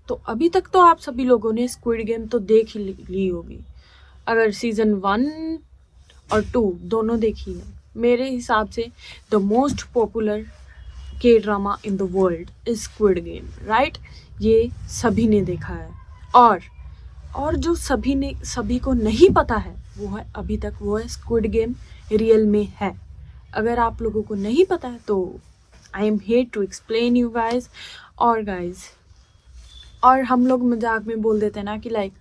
तो अभी तक तो आप सभी लोगों ने स्क्विड गेम तो देख ही ली होगी, अगर सीजन 1 और 2 दोनों देखी है। मेरे हिसाब से द मोस्ट पॉपुलर के drama in the world is squid game, right? ये सभी ने देखा है। और जो सभी को नहीं पता है वो है अभी तक, वो है स्क्विड गेम रियल में है। अगर आप लोगों को नहीं पता है तो I am here to explain you guys. और हम लोग मजाक में बोल देते हैं ना कि लाइक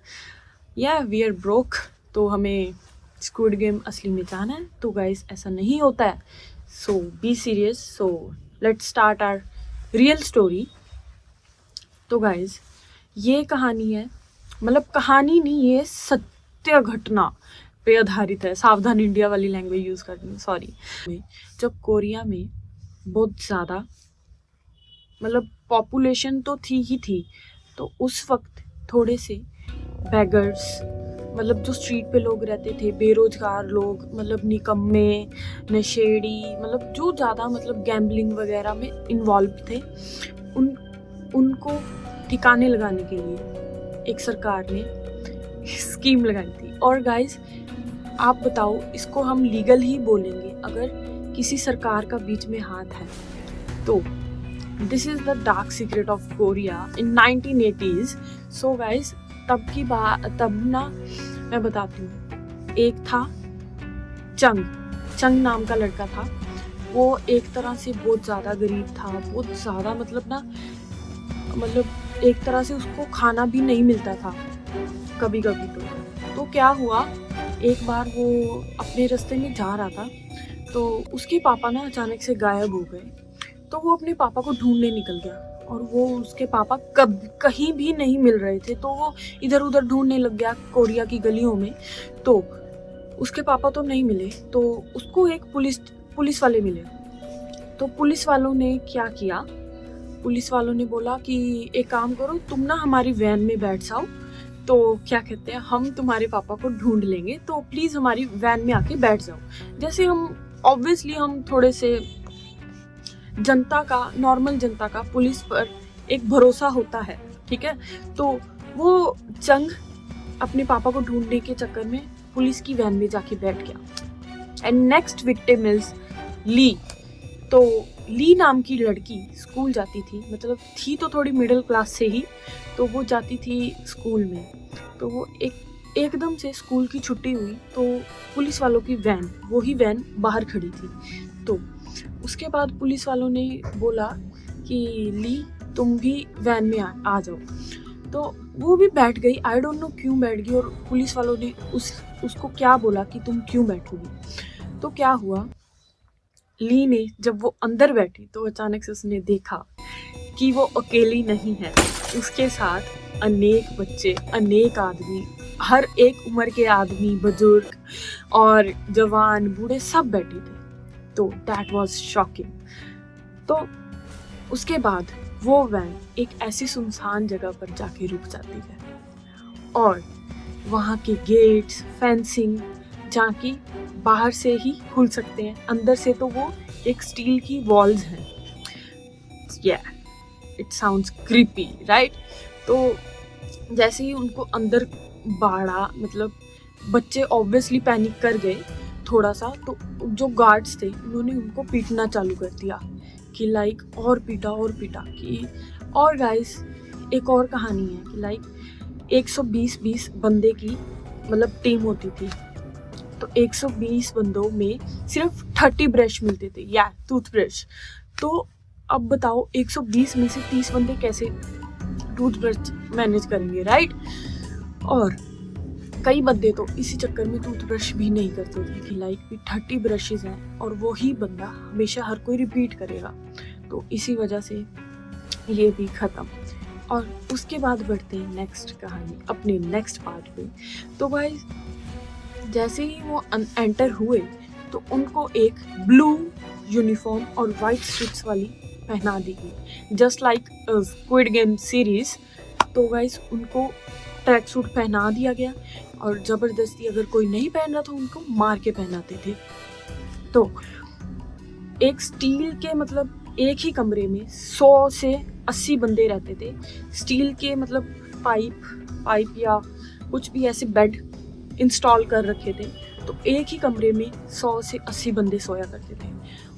या वी आर ब्रोक, तो हमें स्क्विड गेम असली में जाना है। तो गाइज ऐसा नहीं होता है, so be serious. So let's start our real story. तो गाइज ये कहानी है, मतलब कहानी नहीं, ये सत्य घटना पे आधारित है। सावधान इंडिया वाली लैंग्वेज यूज़ कर रही हूँ, सॉरी। जब कोरिया में बहुत ज़्यादा मतलब पॉपुलेशन तो थी ही थी, तो उस वक्त थोड़े से बेगर्स, मतलब जो स्ट्रीट पे लोग रहते थे, बेरोजगार लोग, मतलब निकम्मे, नशेड़ी, मतलब जो ज़्यादा मतलब गैम्बलिंग वगैरह में इन्वॉल्व थे, उनको ठिकाने लगाने के लिए एक सरकार ने स्कीम लगाई थी। और गाइस आप बताओ, इसको हम लीगल ही बोलेंगे अगर किसी सरकार का बीच में हाथ है तो। This is the dark secret of Korea in 1980s। So guys तब ना मैं बताती हूँ। एक था चंग नाम का लड़का था। वो एक तरह से बहुत ज़्यादा गरीब था, बहुत ज़्यादा मतलब एक तरह से उसको खाना भी नहीं मिलता था कभी कभी। तो क्या हुआ, एक बार वो अपने रास्ते में जा रहा था, तो उसके पापा ना अचानक से गायब हो गए। तो वो अपने पापा को ढूंढने निकल गया, और वो उसके पापा कहीं भी नहीं मिल रहे थे। तो वो इधर उधर ढूंढने लग गया कोरिया की गलियों में। तो उसके पापा तो नहीं मिले, तो उसको एक पुलिस वाले मिले। तो पुलिस वालों ने क्या किया, पुलिस वालों ने बोला कि एक काम करो, तुम ना हमारी वैन में बैठ जाओ, तो क्या कहते हैं, हम तुम्हारे पापा को ढूंढ लेंगे, तो प्लीज़ हमारी वैन में आके बैठ जाओ। जैसे हम थोड़े से नॉर्मल जनता का पुलिस पर एक भरोसा होता है, ठीक है। तो वो चंग अपने पापा को ढूंढने के चक्कर में पुलिस की वैन में जाके बैठ गया। एंड नेक्स्ट विक्टिम इज ली। तो ली नाम की लड़की स्कूल जाती थी, मतलब थी तो थोड़ी मिडिल क्लास से ही, तो वो जाती थी स्कूल में। तो वो एकदम से स्कूल की छुट्टी हुई, तो पुलिस वालों की वही वैन बाहर खड़ी थी। तो उसके बाद पुलिस वालों ने बोला कि ली तुम भी वैन में आ जाओ। तो वो भी बैठ गई, आई डोंट नो क्यों बैठ गई। और पुलिस वालों ने उसको क्या बोला कि तुम क्यों बैठोगी। तो क्या हुआ, ली ने जब वो अंदर बैठी तो अचानक से उसने देखा कि वो अकेली नहीं है, उसके साथ अनेक बच्चे, अनेक आदमी, हर एक उम्र के आदमी, बुजुर्ग और जवान, बूढ़े सब बैठे थे। तो दैट वाज शॉकिंग। तो उसके बाद वो वैन एक ऐसी सुनसान जगह पर जाके रुक जाती है, और वहाँ के गेट्स, फेंसिंग जहाँ की बाहर से ही खुल सकते हैं, अंदर से तो वो एक स्टील की वॉल्स हैं। It sounds creepy, right? तो जैसे ही उनको अंदर बाड़ा, मतलब बच्चे ऑब्वियसली पैनिक कर गए थोड़ा सा, तो जो गार्ड्स थे उन्होंने उनको पीटना चालू कर दिया कि लाइक और पीटा कि। और गाइस एक और कहानी है कि लाइक 120 बंदे की मतलब टीम होती थी, तो 120 बंदों में सिर्फ 30 ब्रश मिलते थे, या टूथब्रश। तो अब बताओ 120 में से 30 बंदे कैसे टूथब्रश मैनेज करेंगे, राइट? और कई बंदे तो इसी चक्कर में टूथब्रश भी नहीं करते थे कि लाइक भी 30 ब्रशेस हैं और वही बंदा हमेशा हर कोई रिपीट करेगा। तो इसी वजह से ये भी ख़त्म। और उसके बाद बढ़ते हैं नेक्स्ट कहानी, अपने नेक्स्ट पार्ट पे। तो भाई जैसे ही वो एंटर हुए तो उनको एक ब्लू यूनिफॉर्म और वाइट स्ट्रिप्स वाली पहना दी गई, just like squid game series. तो गाइस उनको ट्रैक सूट पहना दिया गया, और ज़बरदस्ती अगर कोई नहीं पहन रहा था उनको मार के पहनाते थे। तो एक स्टील के मतलब एक ही कमरे में 100 से 80 बंदे रहते थे, स्टील के मतलब पाइप या कुछ भी ऐसे बेड इंस्टॉल कर रखे थे। तो एक ही कमरे में 100 से 80 बंदे सोया करते थे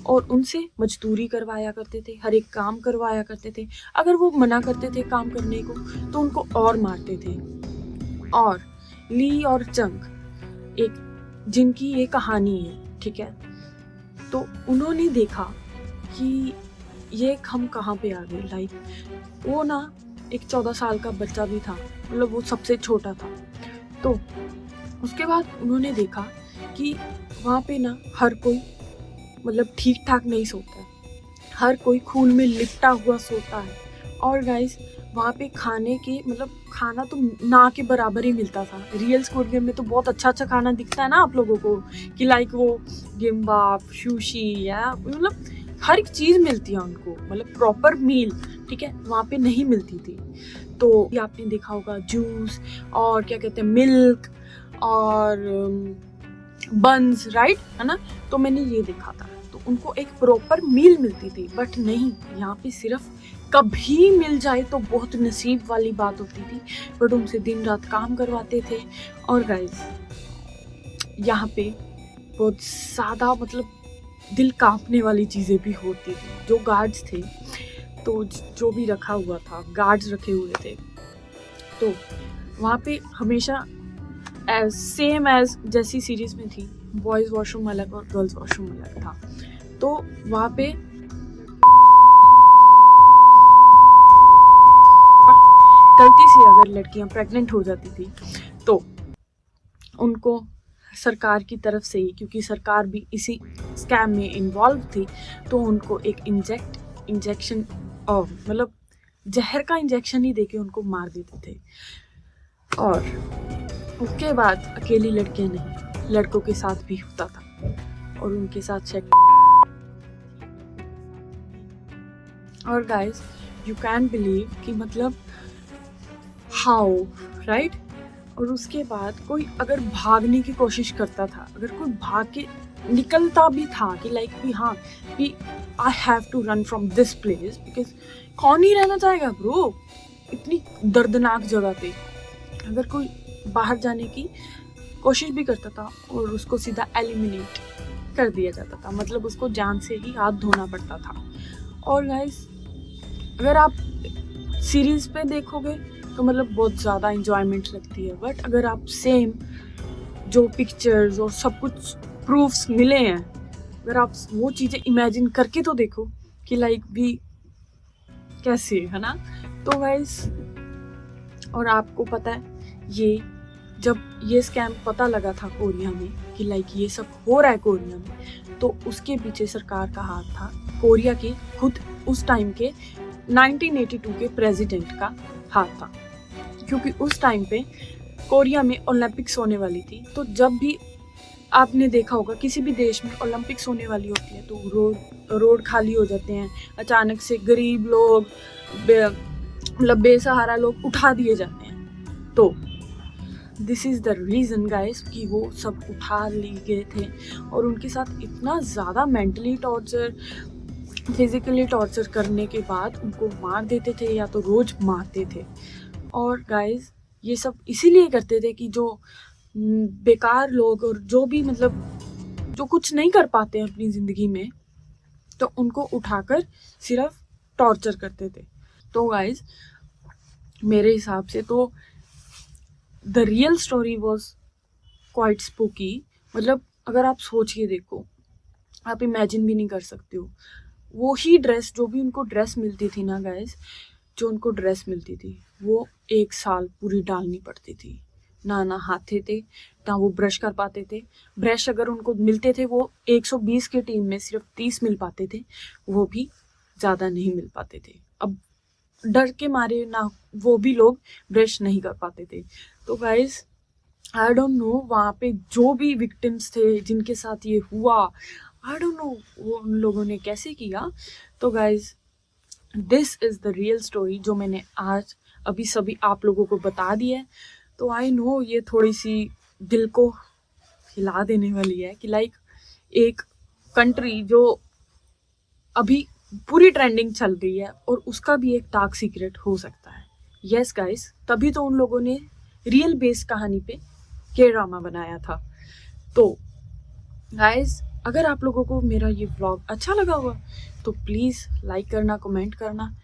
और उनसे मजदूरी करवाया करते थे, हर एक काम करवाया करते थे। अगर वो मना करते थे काम करने को तो उनको और मारते थे। और ली और चंग एक जिनकी ये कहानी है, ठीक है, तो उन्होंने देखा कि ये हम कहाँ पे आ गए। लाइक वो ना एक 14 साल का बच्चा भी था, मतलब वो सबसे छोटा था। तो उसके बाद उन्होंने देखा कि वहाँ पे ना हर कोई मतलब ठीक ठाक नहीं सोता है, हर कोई खून में लिपटा हुआ सोता है। और गाइस वहाँ पे खाने के मतलब खाना तो ना के बराबर ही मिलता था। रियल स्क्विड गेम में तो बहुत अच्छा अच्छा खाना दिखता है ना आप लोगों को, कि लाइक वो गिम्बाप, सुशी या मतलब हर एक चीज़ मिलती है उनको, मतलब प्रॉपर मील, ठीक है, वहाँ पे नहीं मिलती थी। तो ये आपने देखा होगा जूस और क्या कहते हैं मिल्क और बंस, राइट है ना। तो मैंने ये देखा था, तो उनको एक प्रॉपर मील मिलती थी। बट नहीं, यहाँ पे सिर्फ कभी मिल जाए तो बहुत नसीब वाली बात होती थी, बट उनसे दिन रात काम करवाते थे। और गाइस यहाँ पे बहुत ज़्यादा मतलब दिल कांपने वाली चीज़ें भी होती थी। जो गार्ड्स थे, तो जो भी रखा हुआ था, गार्ड्स रखे हुए थे, तो वहाँ पे हमेशा सेम एज जैसी सीरीज में थी, बॉयज़ वॉशरूम अलग और गर्ल्स वॉशरूम अलग था। तो वहाँ पे गलती से अगर लड़कियाँ प्रेग्नेंट हो जाती थी तो उनको सरकार की तरफ से ही, क्योंकि सरकार भी इसी स्कैम में इन्वॉल्व थी, तो उनको एक इंजेक्शन मतलब जहर का इंजेक्शन ही देके उनको मार देते थे। और उसके बाद अकेली लड़कियां नहीं, लड़कों के साथ भी होता था और उनके साथ सेक्स। और गाइस यू कैन बिलीव कि मतलब हाउ, राइट। और उसके बाद कोई अगर भागने की कोशिश करता था, अगर कोई भाग के निकलता भी था कि लाइक भी हाँ भी I have to run from this place, because कौन ही रहना चाहेगा ब्रो इतनी दर्दनाक जगह पे। अगर कोई बाहर जाने की कोशिश भी करता था और उसको सीधा एलिमिनेट कर दिया जाता था, मतलब उसको जान से ही हाथ धोना पड़ता था। और गाइस अगर आप सीरीज पे देखोगे तो मतलब बहुत ज़्यादा इंजॉयमेंट लगती है, बट अगर आप सेम जो पिक्चर्स और सब कुछ प्रूफ्स मिले हैं, अगर आप वो चीज़ें इमेजिन करके तो देखो कि लाइक भी कैसे है ना। तो गाइस और आपको पता है ये जब ये स्कैम पता लगा था कोरिया में कि लाइक ये सब हो रहा है कोरिया में, तो उसके पीछे सरकार का हाथ था, कोरिया के खुद उस टाइम के 1982 के प्रेसिडेंट का हाथ था। क्योंकि उस टाइम पे कोरिया में ओलंपिक्स होने वाली थी, तो जब भी आपने देखा होगा किसी भी देश में ओलंपिक्स होने वाली होती है तो रोड खाली हो जाते हैं, अचानक से गरीब लोग मतलब बेसहारा लोग उठा दिए जाते हैं। तो this is the reason guys कि वो सब उठा लिए गए थे और उनके साथ इतना ज़्यादा मेंटली टॉर्चर, फिजिकली टॉर्चर करने के बाद उनको मार देते थे या तो रोज़ मारते थे। और गाइस ये सब इसीलिए करते थे कि जो बेकार लोग और जो भी मतलब जो कुछ नहीं कर पाते हैं अपनी ज़िंदगी में, तो उनको उठाकर सिर्फ टॉर्चर करते थे। तो गाइस मेरे हिसाब से तो the real story was quite spooky. मतलब अगर आप सोच के देखो, आप इमेजिन भी नहीं कर सकते हो। वो ही ड्रेस, जो भी उनको ड्रेस मिलती थी ना गाइस, जो उनको ड्रेस मिलती थी वो 1 साल पूरी डालनी पड़ती थी। ना नहाते थे, ना वो ब्रश कर पाते थे। ब्रश अगर उनको मिलते थे वो 120 के टीम में सिर्फ 30 मिल पाते थे, वो भी ज़्यादा नहीं मिल पाते थे। अब डर के मारे ना वो भी लोग ब्रश नहीं कर पाते थे। तो गाइस आई डोंट नो वहाँ पे जो भी विक्टिम्स थे जिनके साथ ये हुआ, आई डोंट नो वो उन लोगों ने कैसे किया। तो guys this is the real story जो मैंने आज अभी सभी आप लोगों को बता दिया है। तो आई नो ये थोड़ी सी दिल को हिला देने वाली है कि लाइक एक कंट्री जो अभी पूरी ट्रेंडिंग चल रही है और उसका भी एक डार्क सीक्रेट हो सकता है। यस गाइस, तभी तो उन लोगों ने रियल बेस्ड कहानी पे के ड्रामा बनाया था। तो गाइस, अगर आप लोगों को मेरा ये व्लॉग अच्छा लगा हुआ तो प्लीज़ लाइक करना, कमेंट करना